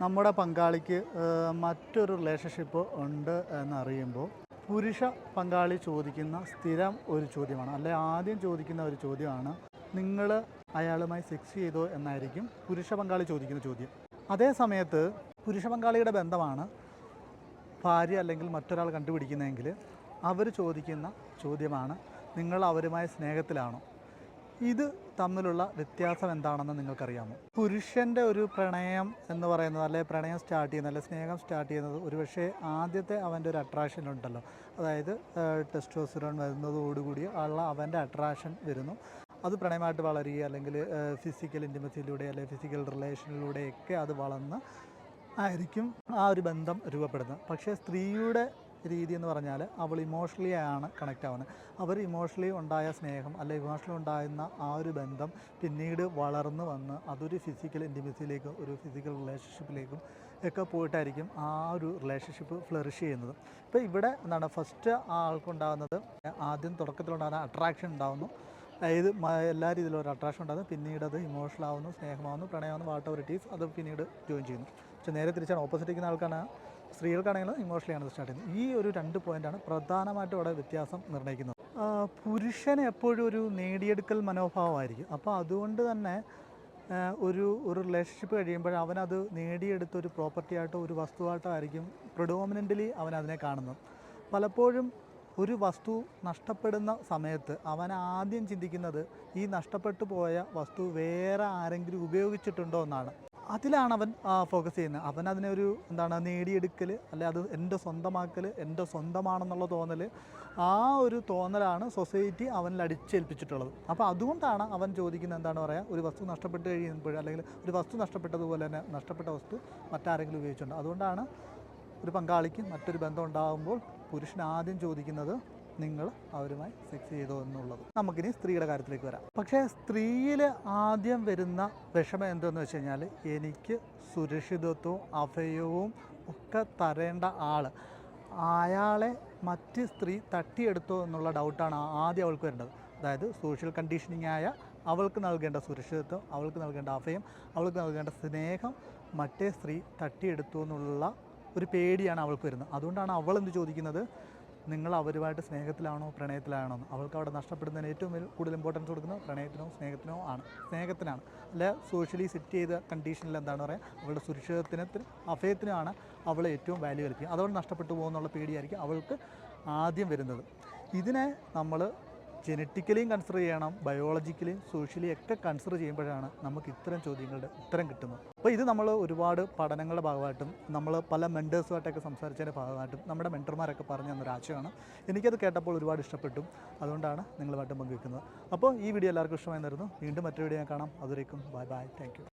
നമ്മുടെ പങ്കാളിക്ക് മറ്റൊരു റിലേഷൻഷിപ്പ് ഉണ്ട് എന്നറിയുമ്പോൾ പുരുഷ പങ്കാളി ചോദിക്കുന്ന സ്ഥിരം ഒരു ചോദ്യമാണ്, അല്ലെ ആദ്യം ചോദിക്കുന്ന ഒരു ചോദ്യമാണ്, നിങ്ങൾ അയാളുമായി സെക്സ് ചെയ്തോ എന്നായിരിക്കും പുരുഷ പങ്കാളി ചോദിക്കുന്ന ചോദ്യം. അതേ സമയത്ത് പുരുഷ പങ്കാളിയുടെ ബന്ധമാണ് ഭാര്യ അല്ലെങ്കിൽ മറ്റൊരാൾ കണ്ടുപിടിക്കുന്നതെങ്കിൽ അവർ ചോദിക്കുന്ന ചോദ്യമാണ്, നിങ്ങൾ അവരുമായി സ്നേഹത്തിലാണോ. ഇത് തമ്മിലുള്ള വ്യത്യാസം എന്താണെന്ന് നിങ്ങൾക്കറിയാമോ? പുരുഷൻ്റെ ഒരു പ്രണയം എന്ന് പറയുന്നത്, അല്ലെ പ്രണയം സ്റ്റാർട്ട് ചെയ്യുന്നത്, അല്ലെ സ്നേഹം സ്റ്റാർട്ട് ചെയ്യുന്നത് ഒരുപക്ഷെ ആദ്യത്തെ അവൻ്റെ ഒരു അട്രാക്ഷൻ ഉണ്ടല്ലോ, അതായത് ടെസ്റ്റോസ്റ്ററോൺ വരുന്നതോടുകൂടി ഉള്ള അവൻ്റെ അട്രാക്ഷൻ വരുന്നു. അത് പ്രണയമായിട്ട് വളരുക, അല്ലെങ്കിൽ ഫിസിക്കൽ ഇൻറ്റിമസിയിലൂടെ അല്ലെങ്കിൽ ഫിസിക്കൽ റിലേഷനിലൂടെയൊക്കെ അത് വളർന്ന് ആയിരിക്കും ആ ഒരു ബന്ധം രൂപപ്പെടുന്നത്. പക്ഷേ സ്ത്രീയുടെ രീതി എന്ന് പറഞ്ഞാൽ അവൾ ഇമോഷണലി ആണ് കണക്റ്റ് ആവുന്നത്. അവർ ഇമോഷണലി ഉണ്ടായ സ്നേഹം അല്ലെ ഇമോഷണലി ഉണ്ടായിരുന്ന ആ ഒരു ബന്ധം പിന്നീട് വളർന്നു വന്ന് അതൊരു ഫിസിക്കൽ ഇൻറ്റിമസിയിലേക്കും ഒരു ഫിസിക്കൽ റിലേഷൻഷിപ്പിലേക്കും ഒക്കെ പോയിട്ടായിരിക്കും ആ ഒരു റിലേഷൻഷിപ്പ് ഫ്ലറിഷ് ചെയ്യുന്നത്. ഇപ്പോൾ ഇവിടെ എന്താണ് ഫസ്റ്റ് ആൾക്കുണ്ടാകുന്നത്, ആദ്യം തുടക്കത്തിലുണ്ടാകുന്ന അട്രാക്ഷൻ ഉണ്ടാകുന്നു, അതായത് എല്ലാ രീതിയിലും ഒരു അട്രാക്ഷൻ ഉണ്ടാകുന്നു, പിന്നീട് അത് ഇമോഷണൽ ആവുന്നു, സ്നേഹമാവുന്നു, പ്രണയമാവുന്നു, വാട്ട് എവർ ഇറ്റ് ഈസ്, അത് പിന്നീട് ജോയിൻ ചെയ്യുന്നു. പക്ഷേ നേരെ തിരിച്ചാണ്, ഓപ്പോസിറ്റ് ഇരിക്കുന്ന ആൾക്കാണ് സ്ത്രീകൾക്കാണെങ്കിലും ഇമോഷണലിയാണ് സ്റ്റാർട്ട് ചെയ്യുന്നത്. ഈ ഒരു 2 പോയിൻ്റാണ് പ്രധാനമായിട്ടും അവിടെ വ്യത്യാസം നിർണ്ണയിക്കുന്നത്. പുരുഷന് എപ്പോഴും ഒരു നേടിയെടുക്കൽ മനോഭാവമായിരിക്കും. അപ്പോൾ അതുകൊണ്ട് തന്നെ ഒരു റിലേഷൻഷിപ്പ് കഴിയുമ്പോൾ അവനത് നേടിയെടുത്തൊരു പ്രോപ്പർട്ടി ആയിട്ടോ ഒരു വസ്തുവായിട്ടോ ആയിരിക്കും പ്രിഡോമിനൻ്റലി അവനതിനെ കാണുന്നത്. പലപ്പോഴും ഒരു വസ്തു നഷ്ടപ്പെടുന്ന സമയത്ത് അവൻ ആദ്യം ചിന്തിക്കുന്നത് ഈ നഷ്ടപ്പെട്ടു പോയ വസ്തു വേറെ ആരെങ്കിലും ഉപയോഗിച്ചിട്ടുണ്ടോ എന്നാണ്. അതിലാണ് അവൻ ഫോക്കസ് ചെയ്യുന്നത്. അവനതിനെ ഒരു നേടിയെടുക്കൽ, അല്ലെ അത് എൻ്റെ സ്വന്തമാക്കൽ, എൻ്റെ സ്വന്തമാണെന്നുള്ള തോന്നൽ, ആ ഒരു തോന്നലാണ് സൊസൈറ്റി അവനിൽ അടിച്ചേൽപ്പിച്ചിട്ടുള്ളത്. അപ്പോൾ അതുകൊണ്ടാണ് അവൻ ചോദിക്കുന്നത്, എന്താണ് പറയുക, ഒരു വസ്തു നഷ്ടപ്പെട്ട് കഴിയുമ്പോൾ, അല്ലെങ്കിൽ ഒരു വസ്തു നഷ്ടപ്പെട്ടതുപോലെ തന്നെ നഷ്ടപ്പെട്ട വസ്തു മറ്റാരെങ്കിലും ഉപയോഗിച്ചിട്ടുണ്ട്. അതുകൊണ്ടാണ് ഒരു പങ്കാളിക്ക് മറ്റൊരു ബന്ധം ഉണ്ടാകുമ്പോൾ പുരുഷൻ ആദ്യം ചോദിക്കുന്നത് നിങ്ങൾ അവരുമായി സെക്സ് ചെയ്തോ എന്നുള്ളത്. നമുക്കിനി സ്ത്രീയുടെ കാര്യത്തിലേക്ക് വരാം. പക്ഷേ സ്ത്രീയിൽ ആദ്യം വരുന്ന വിഷമം എന്തെന്ന് വെച്ച് കഴിഞ്ഞാൽ, എനിക്ക് സുരക്ഷിതത്വവും അഭയവും ഒക്കെ തരേണ്ട ആൾ, അയാളെ മറ്റ് സ്ത്രീ തട്ടിയെടുത്തോ എന്നുള്ള ഡൗട്ടാണ് ആദ്യം അവൾക്ക് വരേണ്ടത്. അതായത് സോഷ്യൽ കണ്ടീഷനിങ് ആയ അവൾക്ക് നൽകേണ്ട സുരക്ഷിതത്വം, അവൾക്ക് നൽകേണ്ട അഭയം, അവൾക്ക് നൽകേണ്ട സ്നേഹം മറ്റേ സ്ത്രീ തട്ടിയെടുത്തു എന്നുള്ള ഒരു പേടിയാണ് അവൾക്ക് വരുന്നത്. അതുകൊണ്ടാണ് അവൾ എന്ത് ചോദിക്കുന്നത്, നിങ്ങൾ അവരുമായിട്ട് സ്നേഹത്തിലാണോ പ്രണയത്തിലാണോ എന്ന്. അവൾക്ക് അവിടെ നഷ്ടപ്പെടുന്നതിന് ഏറ്റവും കൂടുതൽ ഇമ്പോർട്ടൻസ് കൊടുക്കുന്നത് പ്രണയത്തിനോ സ്നേഹത്തിനോ ആണ്, സ്നേഹത്തിനാണ്. അല്ലെ സോഷ്യലി സെറ്റ് ചെയ്ത കണ്ടീഷനിൽ എന്താണ് പറയുക, അവളുടെ സുരക്ഷിതത്വത്തിന് അഭയത്തിനാണ് അവൾ ഏറ്റവും വാല്യൂ കൽപ്പിക്കുക. അതോടെ നഷ്ടപ്പെട്ടു പോകുന്നുള്ള പേടിയായിരിക്കും അവൾക്ക് ആദ്യം വരുന്നത്. ഇതിനെ നമ്മൾ ജനറ്റിക്കലിയും കൺസിഡർ ചെയ്യണം, ബയോളജിക്കലിയും സോഷ്യലി ഒക്കെ കൺസിഡർ ചെയ്യുമ്പോഴാണ് നമുക്ക് ഇത്തരം ചോദ്യങ്ങളുടെ ഉത്തരം കിട്ടുന്നത്. അപ്പോൾ ഇത് നമ്മൾ ഒരുപാട് പഠനങ്ങളുടെ ഭാഗമായിട്ടും നമ്മൾ പല മെൻറ്റേഴ്സുമായിട്ടൊക്കെ സംസാരിച്ചതിൻ്റെ ഭാഗമായിട്ടും നമ്മുടെ മെൻറ്റർമാരൊക്കെ പറഞ്ഞു തന്നൊരു ആശയമാണ്. എനിക്കത് കേട്ടപ്പോൾ ഒരുപാട് ഇഷ്ടപ്പെട്ടു. അതുകൊണ്ടാണ് നിങ്ങളുമായിട്ടും പങ്കുവെക്കുന്നത്. അപ്പോൾ ഈ വീഡിയോ എല്ലാവർക്കും ഇഷ്ടമായി തരുന്നു. വീണ്ടും മറ്റൊരു വീഡിയോ കാണാം. അതുവരേക്കും ബൈ ബൈ, താങ്ക് യു.